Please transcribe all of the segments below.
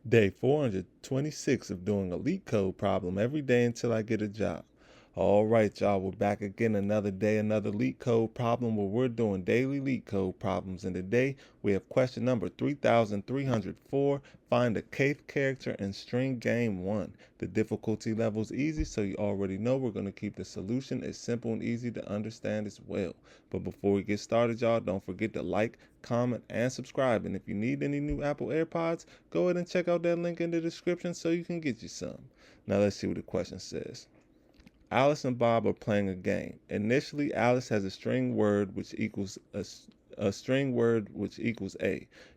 Day 426 of doing a LeetCode problem every day until I get a job. All right, y'all, we're back again another day, another LeetCode problem where we're doing daily LeetCode problems. And today we have question number 3304. Find the kth character in string game 1. The difficulty level is easy, so you already know we're going to keep the solution as simple and easy to understand as well. But before we get started, y'all, don't forget to like, comment, and subscribe. And if you need any new Apple AirPods, go ahead and check out that link in the description so you can get you some. Now let's see what the question says. Alice and Bob are playing a game. Initially, Alice has a string word which equals a.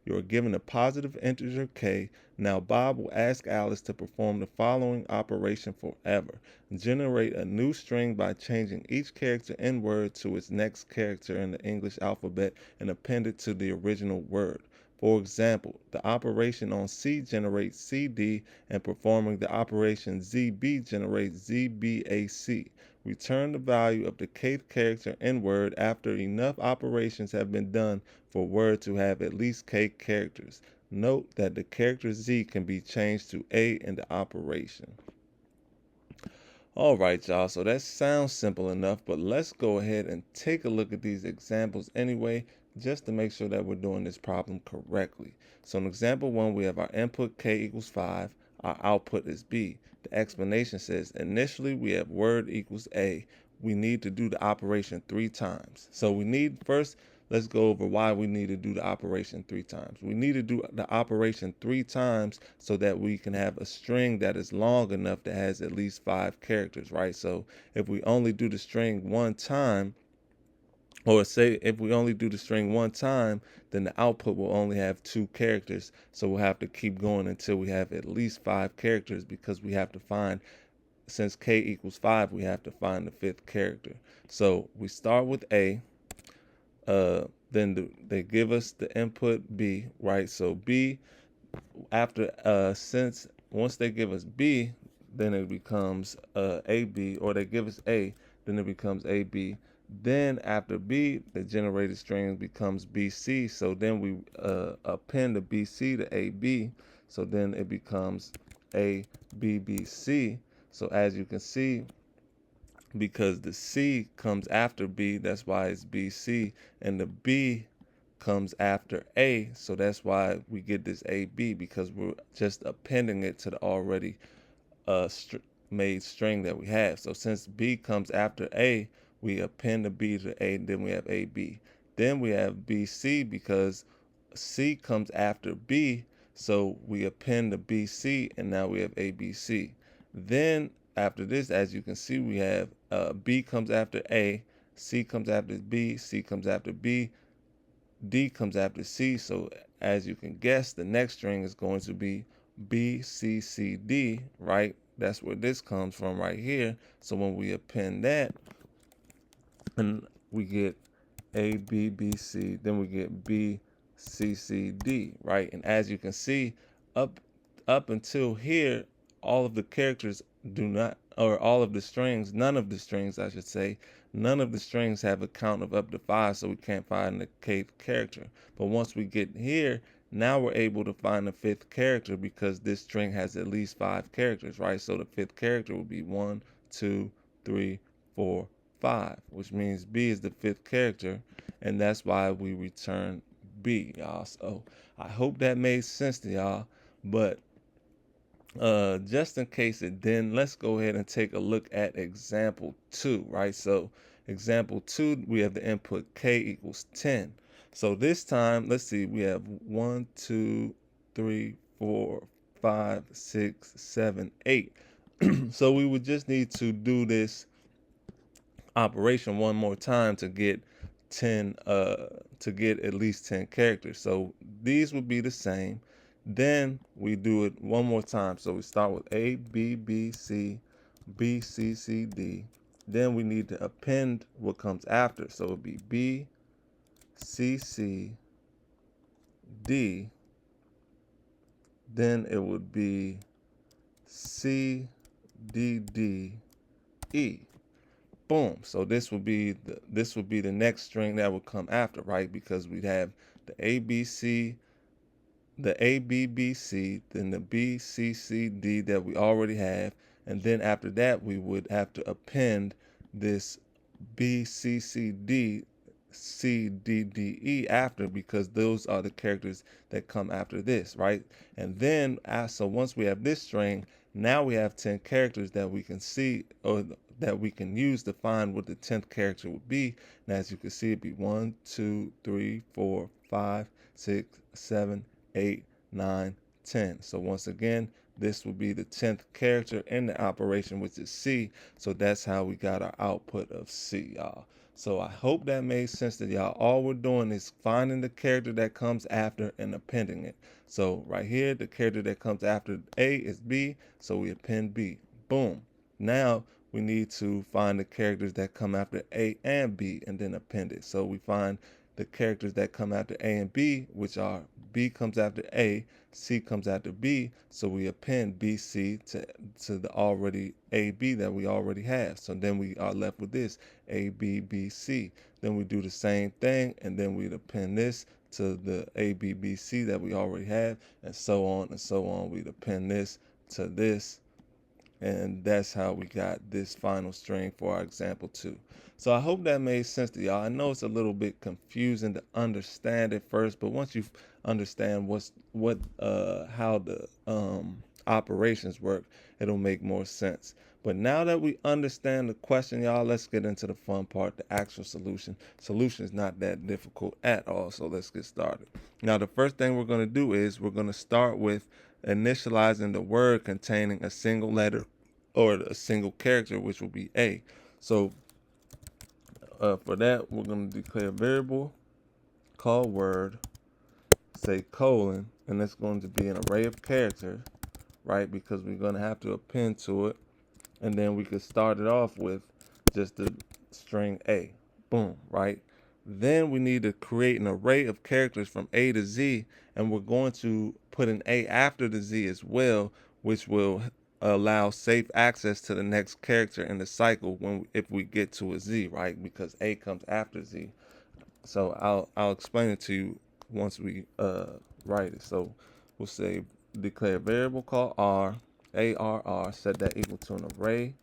You are given a positive integer k. Now Bob will ask Alice to perform the following operation forever. Generate a new string by changing each character in word to its next character in the English alphabet and append it to the original word. For example, the operation on C generates CD, and performing the operation ZB generates ZBAC. Return the value of the kth character in word after enough operations have been done for word to have at least k characters. Note that the character Z can be changed to A in the operation. All right, y'all, so that sounds simple enough, but let's go ahead and take a look at these examples anyway, just to make sure that we're doing this problem correctly. So in example 1, we have our input k equals 5, our output is b. The explanation says initially we have word equals a. We need to do the operation 3 times. So we need first, let's go over why we need to do the operation 3 times. We need to do the operation 3 times so that we can have a string that is long enough that has at least 5 characters, right? So if we only do the string 1 time, or say if we only do the string 1 time, then the output will only have 2 characters. So we'll have to keep going until we have at least 5 characters, because we have to find, since k equals 5, we have to find the 5th character. So we start with A. They give us the input B, right? So B, after since once they give us B, then it becomes AB, or they give us A, then it becomes AB. Then after B, the generated string becomes BC. So then we append the BC to AB. So then it becomes ABBC. So as you can see, because the C comes after B, that's why it's BC, and the B comes after A, so that's why we get this AB, because we're just appending it to the already made string that we have. So since B comes after A, we append the B to A, then we have AB. Then we have BC because C comes after B, so we append the BC, and now we have ABC. Then after this, as you can see, we have B comes after A, C comes after B, C comes after B, D comes after C. So as you can guess, the next string is going to be BCCD, right? That's where this comes from right here. So when we append that, and we get ABBC, then we get BCCD, right? And as you can see, up until here, all of the characters do not, or all of the strings, none of the strings, I should say, none of the strings have a count of up to 5, so we can't find the kth character. But once we get here, now we're able to find the 5th character, because this string has at least 5 characters, right? So the 5th character will be 1, 2, 3, 4, 5, which means B is the 5th character, and that's why we return B, y'all. So I hope that made sense to y'all. But just in case it didn't, let's go ahead and take a look at example 2, right? So example 2, we have the input k equals 10. So this time, let's see, we have 1, 2, 3, 4, 5, 6, 7, 8. So we would just need to do this operation one more time to get 10 to get at least 10 characters. So these would be the same. Then we do it one more time. So we start with A, B, B, C, B, C, C, D. Then we need to append what comes after. So it would be B, C, C, D. Then it would be C, D, D, E. Boom. So this would be the next string that would come after, right? Because we'd have the ABC the ABBC, then the BCCD that we already have, and then after that we would have to append this BCCD CDDE after, because those are the characters that come after this, right? And then so once we have this string, now we have 10 characters that we can see, or that we can use to find what the 10th character would be. And as you can see, it'd be 1, 2, 3, 4, 5, 6, 7, 8, 9, 10. So once again, this would be the 10th character in the operation, which is C. So that's how we got our output of C, y'all. So I hope that made sense to y'all. All we're doing is finding the character that comes after and appending it. So right here, the character that comes after A is B, so we append B. Boom. Now we need to find the characters that come after A and B and then append it. So we find the characters that come after A and B, which are B comes after A, C comes after B, so we append BC to the already AB that we already have. So then we are left with this ABBC. Then we do the same thing, and then we append this to the ABBC that we already have, and so on and so on. We append this to this, and that's how we got this final string for our example 2. So I hope that made sense to y'all. I know it's a little bit confusing to understand at first, but once you understand how the operations work, it'll make more sense. But now that we understand the question, y'all, let's get into the fun part, the actual solution. Solution is not that difficult at all, so let's get started. Now, the first thing we're going to do is we're going to start with initializing the word containing a single letter or a single character, which will be A. So for that, we're going to declare a variable called word, say colon, and it's going to be an array of characters, right? Because we're going to have to append to it, and then we could start it off with just the string A. Boom, right? Then we need to create an array of characters from A to Z, and we're going to put an A after the Z as well, which will allow safe access to the next character in the cycle if we get to a Z, right? Because A comes after Z. So I'll explain it to you once we write it. So we'll say declare a variable called arr, set that equal to an array,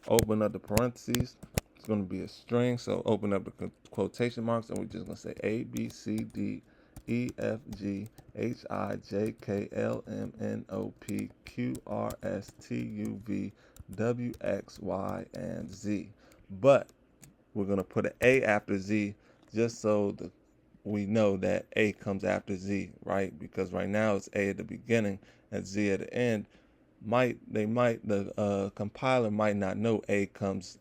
open up the parentheses. It's going to be a string, so open up the quotation marks, and we're just going to say A, B, C, D, E, F, G, H, I, J, K, L, M, N, O, P, Q, R, S, T, U, V, W, X, Y, and Z. But we're going to put an A after Z just so we know that A comes after Z, right? Because right now it's A at the beginning and Z at the end. The compiler might not know A comes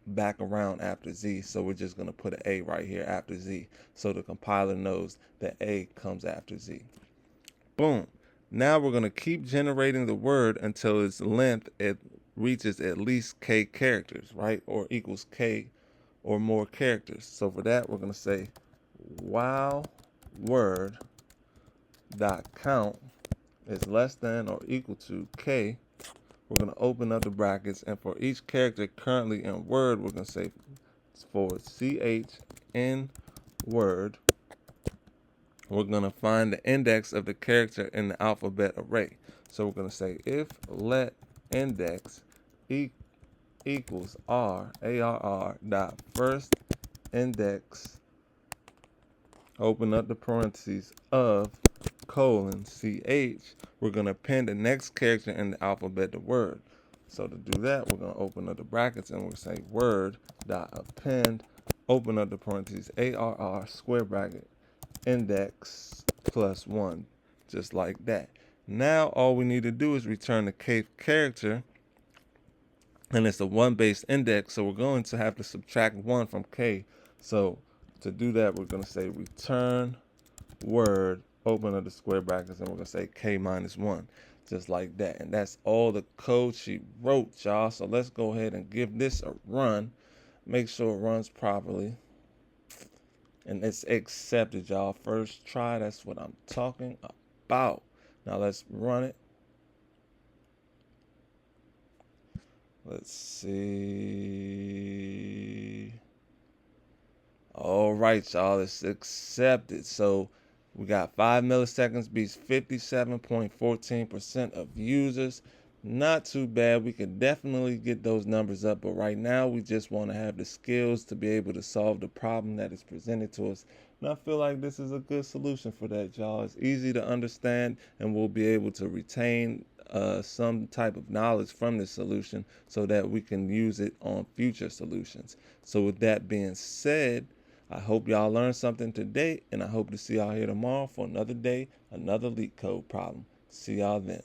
back around after Z, so we're just going to put an A right here after Z so the compiler knows that A comes after Z. Boom. Now we're going to keep generating the word until its length reaches at least K characters, right? Or equals K or more characters. So for that, we're going to say while word dot count is less than or equal to K, we're going to open up the brackets, and for each character currently in word, we're going to say for CH in word, we're going to find the index of the character in the alphabet array. So we're going to say if let index equals arr dot first index, open up the parentheses, of colon CH, we're going to append the next character in the alphabet to word. So to do that, we're going to open up the brackets and we'll say word dot append, open up the parentheses, ARR square bracket, index plus 1, just like that. Now all we need to do is return the K character, and it's a 1-based index, so we're going to have to subtract 1 from K. So to do that, we're going to say return word, open up the square brackets, and we're going to say K minus 1, just like that. And that's all the code she wrote, y'all. So let's go ahead and give this a run. Make sure it runs properly. And it's accepted, y'all. First try, that's what I'm talking about. Now let's run it. Let's see. All right, y'all, it's accepted. So We got 5 milliseconds beats 57.14% of users. Not too bad. We can definitely get those numbers up, but right now we just want to have the skills to be able to solve the problem that is presented to us. And I feel like this is a good solution for that, y'all. It's easy to understand, and we'll be able to retain some type of knowledge from this solution so that we can use it on future solutions. So with that being said, I hope y'all learned something today, and I hope to see y'all here tomorrow for another day, another LeetCode problem. See y'all then.